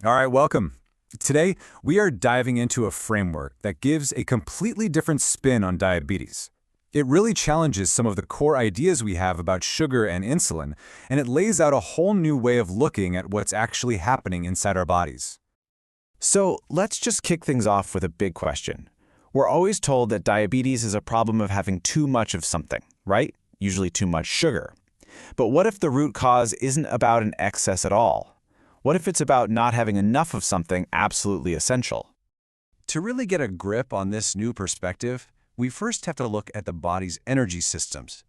All right, welcome. Today, we are diving into a framework that gives a completely different spin on diabetes. It really challenges some of the core ideas we have about sugar and insulin, and it lays out a whole new way of looking at what's actually happening inside our bodies. So let's just kick things off with a big question. We're always told that diabetes is a problem of having too much of something, right? Usually too much sugar. But what if the root cause isn't about an excess at all? What if it's about not having enough of something absolutely essential? To really get a grip on this new perspective, we first have to look at the body's energy systems.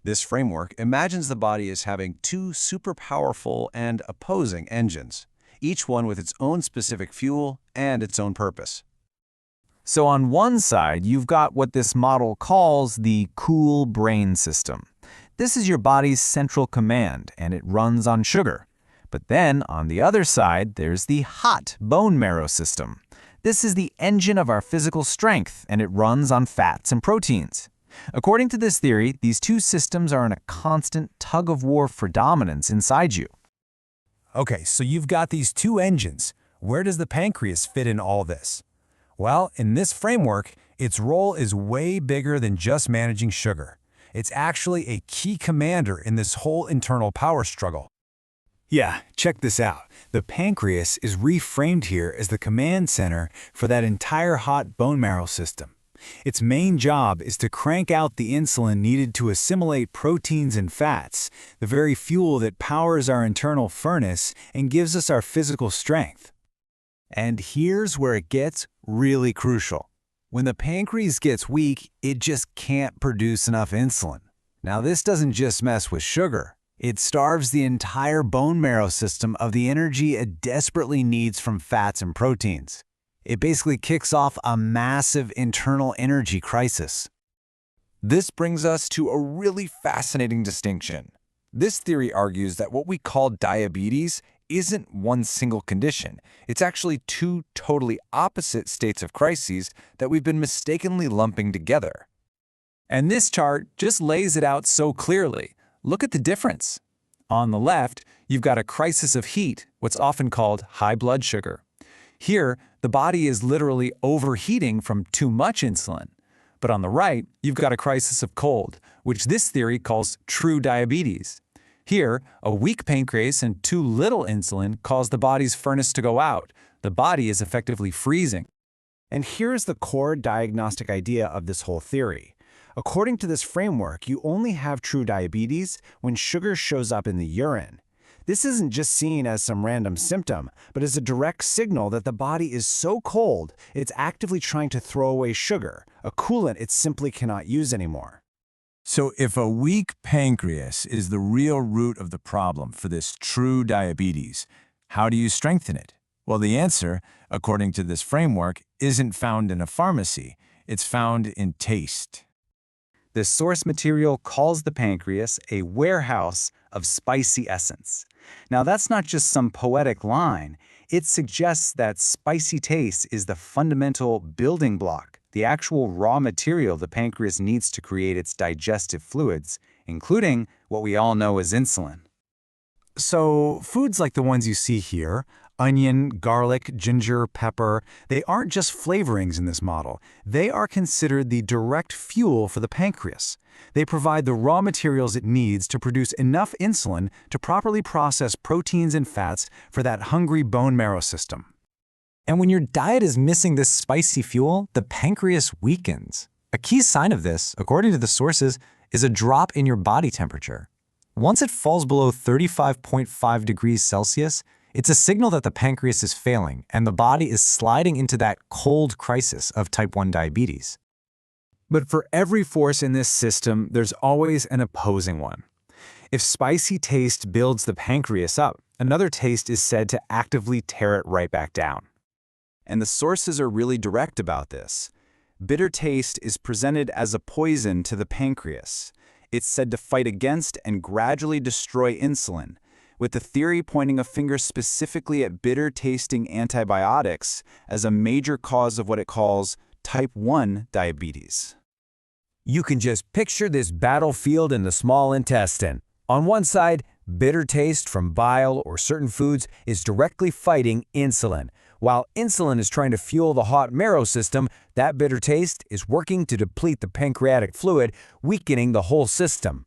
This framework imagines the body as having two super powerful and opposing engines, each one with its own specific fuel and its own purpose. So on one side, you've got what this model calls the cool brain system. This is your body's central command, and it runs on sugar. But then, on the other side, there's the hot bone marrow system. This is the engine of our physical strength, and it runs on fats and proteins. According to this theory, these two systems are in a constant tug-of-war for dominance inside you. Okay, so you've got these two engines. Where does the pancreas fit in all this? Well, in this framework, its role is way bigger than just managing sugar. It's actually a key commander in this whole internal power struggle. Yeah, check this out. The pancreas is reframed here as the command center for that entire hot bone marrow system. Its main job is to crank out the insulin needed to assimilate proteins and fats, the very fuel that powers our internal furnace and gives us our physical strength. And here's where it gets really crucial. When the pancreas gets weak, it just can't produce enough insulin. Now, this doesn't just mess with sugar. It starves the entire bone marrow system of the energy it desperately needs from fats and proteins. It basically kicks off a massive internal energy crisis. This brings us to a really fascinating distinction. This theory argues that what we call diabetes isn't one single condition. It's actually two totally opposite states of crises that we've been mistakenly lumping together. And this chart just lays it out so clearly. Look at the difference. On the left, you've got a crisis of heat, what's often called high blood sugar. Here, the body is literally overheating from too much insulin. But on the right, you've got a crisis of cold, which this theory calls true diabetes. Here, a weak pancreas and too little insulin cause the body's furnace to go out. The body is effectively freezing. And here's the core diagnostic idea of this whole theory. According to this framework, you only have true diabetes when sugar shows up in the urine. This isn't just seen as some random symptom, but as a direct signal that the body is so cold, it's actively trying to throw away sugar, a coolant it simply cannot use anymore. So if a weak pancreas is the real root of the problem for this true diabetes, how do you strengthen it? Well, the answer, according to this framework, isn't found in a pharmacy. It's found in taste. The source material calls the pancreas a warehouse of spicy essence. Now, that's not just some poetic line. It suggests that spicy taste is the fundamental building block, the actual raw material the pancreas needs to create its digestive fluids, including what we all know as insulin. So foods like the ones you see here, onion, garlic, ginger, pepper, they aren't just flavorings in this model. They are considered the direct fuel for the pancreas. They provide the raw materials it needs to produce enough insulin to properly process proteins and fats for that hungry bone marrow system. And when your diet is missing this spicy fuel, the pancreas weakens. A key sign of this, according to the sources, is a drop in your body temperature. Once it falls below 35.5 degrees Celsius, it's a signal that the pancreas is failing and the body is sliding into that cold crisis of type 1 diabetes. But for every force in this system, there's always an opposing one. If spicy taste builds the pancreas up, another taste is said to actively tear it right back down. And the sources are really direct about this. Bitter taste is presented as a poison to the pancreas. It's said to fight against and gradually destroy insulin, with the theory pointing a finger specifically at bitter-tasting antibiotics as a major cause of what it calls type 1 diabetes. You can just picture this battlefield in the small intestine. On one side, Bitter taste from bile or certain foods is directly fighting insulin. While insulin is trying to fuel the hot marrow system, that bitter taste is working to deplete the pancreatic fluid, weakening the whole system.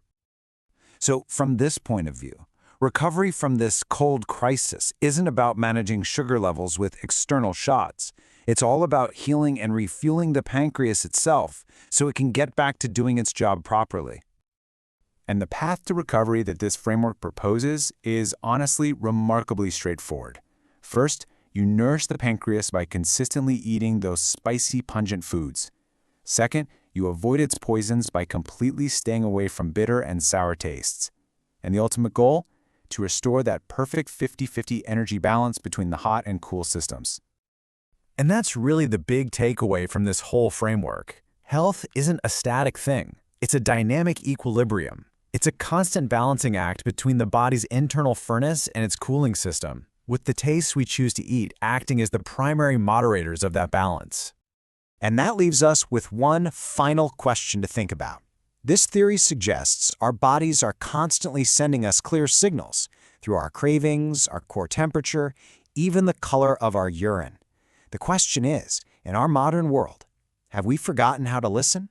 So from this point of view, recovery from this cold crisis isn't about managing sugar levels with external shots. It's all about healing and refueling the pancreas itself so it can get back to doing its job properly. And the path to recovery that this framework proposes is honestly remarkably straightforward. First, you nourish the pancreas by consistently eating those spicy, pungent foods. Second, you avoid its poisons by completely staying away from bitter and sour tastes. And the ultimate goal? To restore that perfect 50-50 energy balance between the hot and cool systems. And that's really the big takeaway from this whole framework. Health isn't a static thing. It's a dynamic equilibrium. It's a constant balancing act between the body's internal furnace and its cooling system, with the tastes we choose to eat acting as the primary moderators of that balance. And that leaves us with one final question to think about. This theory suggests our bodies are constantly sending us clear signals through our cravings, our core temperature, even the color of our urine. The question is, in our modern world, have we forgotten how to listen?